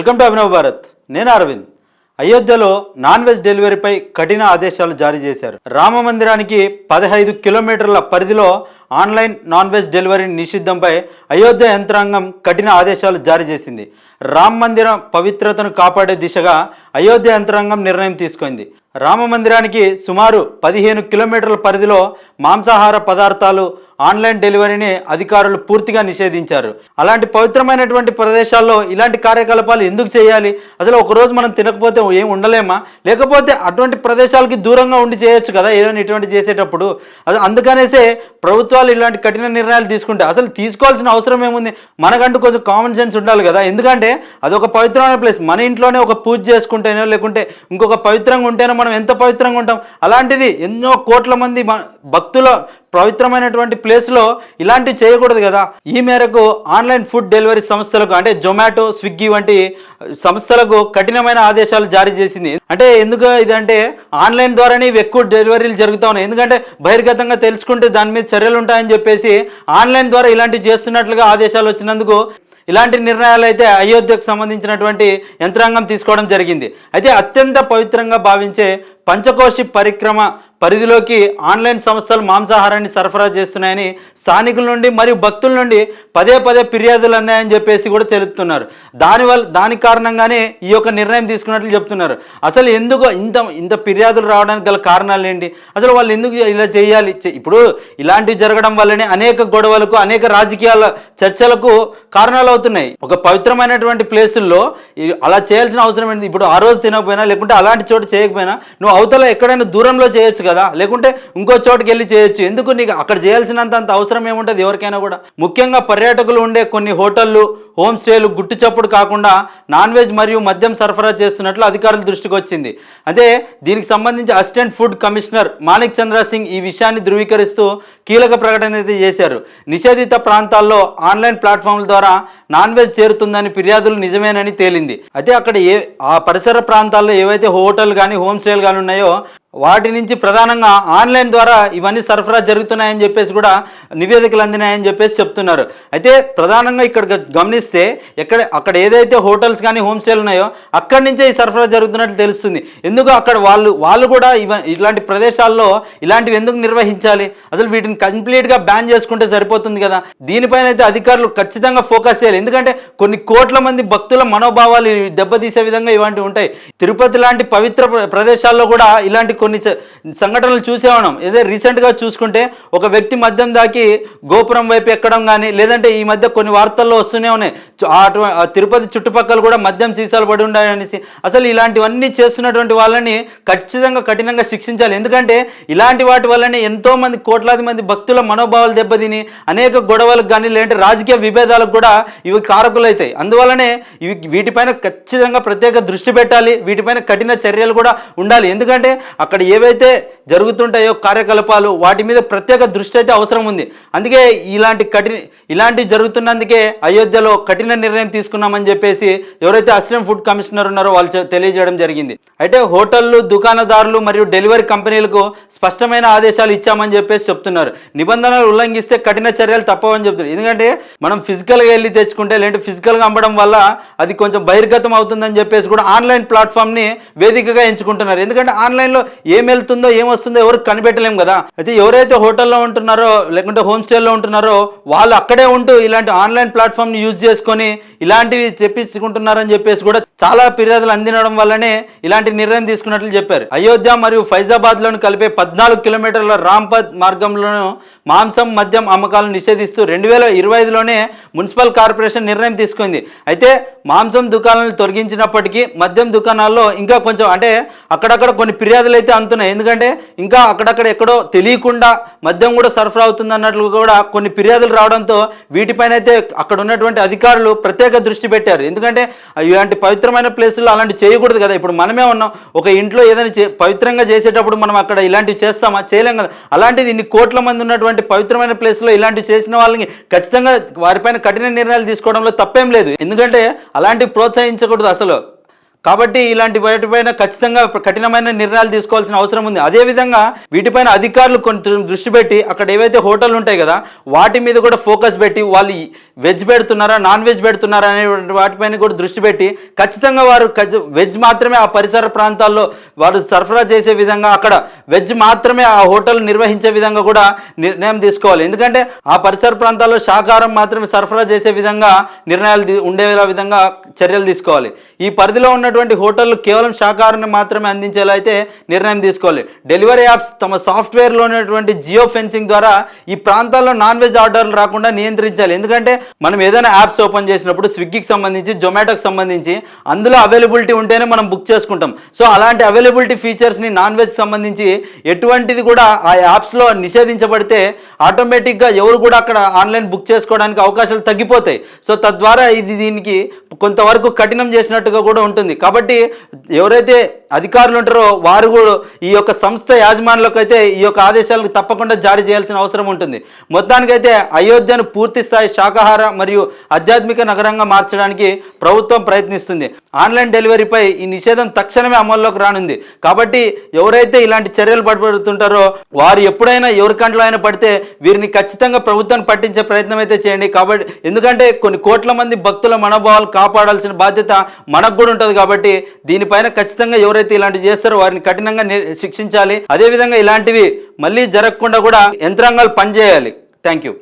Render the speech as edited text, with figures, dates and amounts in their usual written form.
Welcome to Abhinav Bharat. నేను అరవింద్. అయోధ్యలో non veg డెలివరీపై కఠిన ఆదేశాలు జారీ చేశారు. రామ మందిరానికి 15 కిలోమీటర్ల పరిధిలో ఆన్లైన్ నాన్ వెజ్ డెలివరీ నిషిద్ధంపై అయోధ్య యంత్రాంగం కఠిన ఆదేశాలు జారీ చేసింది. రామ మందిరం పవిత్రతను కాపాడే దిశగా అయోధ్య యంత్రాంగం నిర్ణయం తీసుకుంది. రామ మందిరానికి సుమారు 15 కిలోమీటర్ల పరిధిలో మాంసాహార పదార్థాలు ఆన్లైన్ డెలివరీని అధికారులు పూర్తిగా నిషేధించారు. అలాంటి పవిత్రమైనటువంటి ప్రదేశాల్లో ఇలాంటి కార్యకలాపాలు ఎందుకు చేయాలి? అసలు ఒకరోజు మనం తినకపోతే ఏం ఉండలేమా? లేకపోతే అటువంటి ప్రదేశాలకి దూరంగా ఉండి చేయొచ్చు కదా ఏదైనా ఇటువంటి చేసేటప్పుడు. అందుకనేసే ప్రభుత్వాలు ఇలాంటి కఠిన నిర్ణయాలు తీసుకుంటే అసలు తీసుకోవాల్సిన అవసరం ఏముంది? మనకంటూ కొంచెం కామన్ సెన్స్ ఉండాలి కదా. ఎందుకంటే అదొక పవిత్రమైన ప్లేస్. మన ఇంట్లోనే ఒక పూజ చేసుకుంటేనో లేకుంటే ఇంకొక పవిత్రంగా ఉంటేనో మనం ఎంత పవిత్రంగా ఉంటాం. అలాంటిది ఎన్నో కోట్ల మంది భక్తుల పవిత్రమైనటువంటి ప్లేస్లో ఇలాంటివి చేయకూడదు కదా. ఈ మేరకు ఆన్లైన్ ఫుడ్ డెలివరీ సంస్థలకు అంటే జొమాటో, స్విగ్గీ వంటి సంస్థలకు కఠినమైన ఆదేశాలు జారీ చేసింది. అంటే ఎందుకు ఇదంటే ఆన్లైన్ ద్వారానే ఎక్కువ డెలివరీలు జరుగుతూ ఉన్నాయి. ఎందుకంటే బహిర్గతంగా తెలుసుకుంటే దాని మీద చర్యలు ఉంటాయని చెప్పేసి ఆన్లైన్ ద్వారా ఇలాంటివి చేస్తున్నట్లుగా ఆదేశాలు వచ్చినందుకు ఇలాంటి నిర్ణయాలు అయితే అయోధ్యకు సంబంధించినటువంటి యంత్రాంగం తీసుకోవడం జరిగింది. అయితే అత్యంత పవిత్రంగా భావించే పంచకోశి పరిక్రమ పరిధిలోకి ఆన్లైన్ సంస్థలు మాంసాహారాన్ని సరఫరా చేస్తున్నాయని స్థానికుల నుండి మరియు భక్తుల నుండి పదే ఫిర్యాదులు అందాయని చెప్పేసి కూడా తెలుపుతున్నారు. దాని కారణంగానే ఈ యొక్క నిర్ణయం తీసుకున్నట్లు చెప్తున్నారు. అసలు ఎందుకు ఇంత ఫిర్యాదులు రావడానికి గల కారణాలు ఏంటి? అసలు వాళ్ళు ఎందుకు ఇలా చేయాలి? ఇప్పుడు ఇలాంటివి జరగడం వల్లనే అనేక గొడవలకు, అనేక రాజకీయాల చర్చలకు కారణాలు అవుతున్నాయి. ఒక పవిత్రమైనటువంటి ప్లేసుల్లో అలా చేయాల్సిన అవసరం ఏంటి? ఇప్పుడు ఆ రోజు తినకపోయినా లేకుంటే అలాంటి చోటు చేయకపోయినా నువ్వు అవతల ఎక్కడైనా దూరంలో చేయొచ్చు కదా, లేకుంటే ఇంకో చోటుకి వెళ్ళి చేయొచ్చు. ఎందుకు నీకు అక్కడ చేయాల్సినంత అవసరం ఏముంటుంది ఎవరికైనా కూడా? ముఖ్యంగా పర్యాటకులు ఉండే కొన్ని హోటళ్లు, హోమ్ స్టేలు గుట్టు చప్పుడు కాకుండా నాన్ వెజ్ మరియు మద్యం సరఫరా చేస్తున్నట్లు అధికారుల దృష్టికి వచ్చింది. అదే దీనికి సంబంధించి అసిస్టెంట్ ఫుడ్ కమిషనర్ మాణిక్ చంద్ర సింగ్ ఈ విషయాన్ని ధృవీకరిస్తూ కీలక ప్రకటన అయితే చేశారు. నిషేధిత ప్రాంతాల్లో ఆన్లైన్ ప్లాట్ఫామ్ల ద్వారా నాన్ వెజ్ చేరుతుందని ఫిర్యాదులు నిజమేనని తేలింది. అయితే అక్కడ ఆ పరిసర ప్రాంతాల్లో ఏవైతే హోటల్ కానీ హోమ్ స్టేలు కానీ ఉన్నాయో వాటి నుంచి ప్రధానంగా ఆన్లైన్ ద్వారా ఇవన్నీ సరఫరా జరుగుతున్నాయని చెప్పేసి కూడా నివేదికలు అందినాయని చెప్పేసి చెప్తున్నారు. అయితే ప్రధానంగా ఇక్కడ గమనిస్తే అక్కడ ఏదైతే హోటల్స్ కానీ హోమ్ స్టేలు ఉన్నాయో అక్కడి నుంచే ఈ సరఫరా జరుగుతున్నట్లు తెలుస్తుంది. ఎందుకు అక్కడ వాళ్ళు కూడా ఇలాంటి ప్రదేశాల్లో ఇలాంటివి ఎందుకు నిర్వహించాలి? అసలు వీటిని కంప్లీట్గా బ్యాన్ చేసుకుంటే సరిపోతుంది కదా. దీనిపైన అయితే అధికారులు ఖచ్చితంగా ఫోకస్ చేయాలి. ఎందుకంటే కొన్ని కోట్ల మంది భక్తుల మనోభావాలు దెబ్బతీసే విధంగా ఇలాంటివి ఉంటాయి. తిరుపతి లాంటి పవిత్ర ప్రదేశాల్లో కూడా ఇలాంటి కొన్ని సంఘటనలు చూసే ఉన్నాం. ఏదో రీసెంట్గా చూసుకుంటే ఒక వ్యక్తి మద్యం దాకి గోపురం వైపు ఎక్కడం కానీ, లేదంటే ఈ మధ్య కొన్ని వార్తల్లో వస్తూనే ఉన్నాయి తిరుపతి చుట్టుపక్కల కూడా మద్యం సీసాలు పడి ఉన్నాయనేసి. అసలు ఇలాంటివన్నీ చేస్తున్నటువంటి వాళ్ళని ఖచ్చితంగా కఠినంగా శిక్షించాలి. ఎందుకంటే ఇలాంటి వాటి వల్లనే ఎంతో మంది కోట్లాది మంది భక్తుల మనోభావాలు దెబ్బతిని అనేక గొడవలకు కానీ లేదంటే రాజకీయ విభేదాలకు కూడా ఇవి కారకులవుతాయి. అందువల్లనే వీటిపైన ఖచ్చితంగా ప్రత్యేక దృష్టి పెట్టాలి. వీటిపైన కఠిన చర్యలు కూడా ఉండాలి. ఎందుకంటే అక్కడ ఏవైతే జరుగుతుంటాయో కార్యకలాపాలు వాటి మీద ప్రత్యేక దృష్టి అయితే అవసరం ఉంది. అందుకే ఇలాంటివి జరుగుతున్నందుకే అయోధ్యలో కఠిన నిర్ణయం తీసుకున్నామని చెప్పేసి ఎవరైతే అసిస్టెంట్ ఫుడ్ కమిషనర్ ఉన్నారో వాళ్ళు తెలియజేయడం జరిగింది. అయితే హోటళ్లు, దుకాణదారులు మరియు డెలివరీ కంపెనీలకు స్పష్టమైన ఆదేశాలు ఇచ్చామని చెప్పేసి చెప్తున్నారు. నిబంధనలు ఉల్లంఘిస్తే కఠిన చర్యలు తప్పవని చెప్తున్నారు. ఎందుకంటే మనం ఫిజికల్గా వెళ్ళి తెచ్చుకుంటే లేదంటే ఫిజికల్గా అమ్మడం వల్ల అది కొంచెం బహిర్గతం అవుతుందని చెప్పేసి కూడా ఆన్లైన్ ప్లాట్ఫామ్ని వేదికగా ఎంచుకుంటున్నారు. ఎందుకంటే ఆన్లైన్లో ఏం వెళ్తుందో ఏమొస్తుందో ఎవరికి కనిపెట్టలేం కదా. అయితే ఎవరైతే హోటల్లో ఉంటున్నారో లేకుంటే హోమ్ స్టేల్లో ఉంటున్నారో వాళ్ళు అక్కడే ఉంటూ ఇలాంటి ఆన్లైన్ ప్లాట్ఫామ్ని యూజ్ చేసుకొని ఇలాంటివి చెప్పించుకుంటున్నారని చెప్పేసి కూడా చాలా ఫిర్యాదులు అందినడం వల్లనే ఇలాంటి నిర్ణయం తీసుకున్నట్లు చెప్పారు. అయోధ్య మరియు ఫైజాబాద్లను కలిపే 14 కిలోమీటర్ల రాంపథ్ మార్గంలోనూ మాంసం, మద్యం అమ్మకాలను నిషేధిస్తూ 2025లోనే మున్సిపల్ కార్పొరేషన్ నిర్ణయం తీసుకుంది. అయితే మాంసం దుకాణాలను తొలగించినప్పటికీ మద్యం దుకాణాల్లో ఇంకా కొంచెం అంటే అక్కడక్కడ కొన్ని ఫిర్యాదులు అయితే అందుతున్నాయి. ఎందుకంటే ఇంకా అక్కడక్కడ ఎక్కడో తెలియకుండా మద్యం కూడా సరఫరా అవుతుంది అన్నట్లు కూడా కొన్ని ఫిర్యాదులు రావడంతో వీటిపైన అయితే అక్కడ ఉన్నటువంటి అధికారులు ప్రత్యేక దృష్టి పెట్టారు. ఎందుకంటే ఇలాంటి పవిత్రమైన ప్లేసుల్లో అలాంటి చేయకూడదు కదా. ఇప్పుడు మనమే ఉన్నాం, ఒక ఇంట్లో ఏదైనా పవిత్రంగా చేసేటప్పుడు మనం అక్కడ ఇలాంటివి చేస్తామా? చేయలేం కదా. అలాంటిది ఇన్ని కోట్ల మంది ఉన్నటువంటి పవిత్రమైన ప్లేస్లో ఇలాంటివి చేసిన వాళ్ళని ఖచ్చితంగా వారిపైన కఠిన నిర్ణయాలు తీసుకోవడంలో తప్పేం లేదు. ఎందుకంటే అలాంటివి ప్రోత్సహించకూడదు. అసలు కాబట్టి ఇలాంటి వాటిపైన ఖచ్చితంగా కఠినమైన నిర్ణయాలు తీసుకోవాల్సిన అవసరం ఉంది. అదేవిధంగా వీటిపైన అధికారులు కొంచెం దృష్టి పెట్టి అక్కడ ఏవైతే హోటళ్ళు ఉంటాయి కదా వాటి మీద కూడా ఫోకస్ పెట్టి వాళ్ళు వెజ్ పెడుతున్నారా నాన్ వెజ్ పెడుతున్నారా అనే వాటిపైన కూడా దృష్టి పెట్టి ఖచ్చితంగా వారు వెజ్ మాత్రమే ఆ పరిసర ప్రాంతాల్లో వారు సరఫరా చేసే విధంగా అక్కడ వెజ్ మాత్రమే ఆ హోటల్ నిర్వహించే విధంగా కూడా నిర్ణయం తీసుకోవాలి. ఎందుకంటే ఆ పరిసర ప్రాంతాల్లో శాకాహారం మాత్రమే సరఫరా చేసే విధంగా నిర్ణయాలు ఉండేలా విధంగా చర్యలు తీసుకోవాలి. ఈ పరిధిలో ఉన్నటువంటి హోటళ్ళు కేవలం శాకాహారాన్ని మాత్రమే అందించేలా అయితే నిర్ణయం తీసుకోవాలి. డెలివరీ యాప్స్ తమ సాఫ్ట్వేర్లో ఉన్నటువంటి జియో ఫెన్సింగ్ ద్వారా ఈ ప్రాంతాల్లో నాన్ వెజ్ ఆర్డర్లు రాకుండా నియంత్రించాలి. ఎందుకంటే మనం ఏదైనా యాప్స్ ఓపెన్ చేసినప్పుడు స్విగ్గీకి సంబంధించి జొమాటోకి సంబంధించి అందులో అవైలబిలిటీ ఉంటేనే మనం బుక్ చేసుకుంటాం. సో అలాంటి అవైలబిలిటీ ఫీచర్స్ని నాన్ వెజ్ సంబంధించి ఎటువంటిది కూడా ఆ యాప్స్లో నిషేధించబడితే ఆటోమేటిక్గా ఎవరు కూడా అక్కడ ఆన్లైన్ బుక్ చేసుకోవడానికి అవకాశాలు తగ్గిపోతాయి. సో తద్వారా దీనికి కొంతవరకు కఠినం చేసినట్టుగా కూడా ఉంటుంది. కాబట్టి ఎవరైతే అధికారులు ఉంటారో వారు కూడా ఈ యొక్క సంస్థ యాజమాన్యులకు అయితే ఈ యొక్క ఆదేశాలను తప్పకుండా జారీ చేయాల్సిన అవసరం ఉంటుంది. మొత్తానికైతే అయోధ్యను పూర్తి స్థాయి శాకాహార మరియు ఆధ్యాత్మిక నగరంగా మార్చడానికి ప్రభుత్వం ప్రయత్నిస్తుంది. ఆన్లైన్ డెలివరీపై ఈ నిషేధం తక్షణమే అమల్లోకి రానుంది. కాబట్టి ఎవరైతే ఇలాంటి చర్యలు పడిపోతుంటారో వారు ఎప్పుడైనా ఎవరి కంట్లో అయినా పడితే వీరిని ఖచ్చితంగా ప్రభుత్వాన్ని పట్టించే ప్రయత్నం అయితే చేయండి. కాబట్టి ఎందుకంటే కొన్ని కోట్ల మంది భక్తుల మనోభావాలు కాపాడాల్సిన బాధ్యత మనకు కూడా ఉంటుంది. కాబట్టి దీనిపైన ఖచ్చితంగా ఎవరైతే ఇలాంటివి చేస్తారో వారిని కఠినంగా శిక్షించాలి. అదేవిధంగా ఇలాంటివి మళ్ళీ జరగకుండా కూడా యంత్రాంగాలు పనిచేయాలి. Thank you.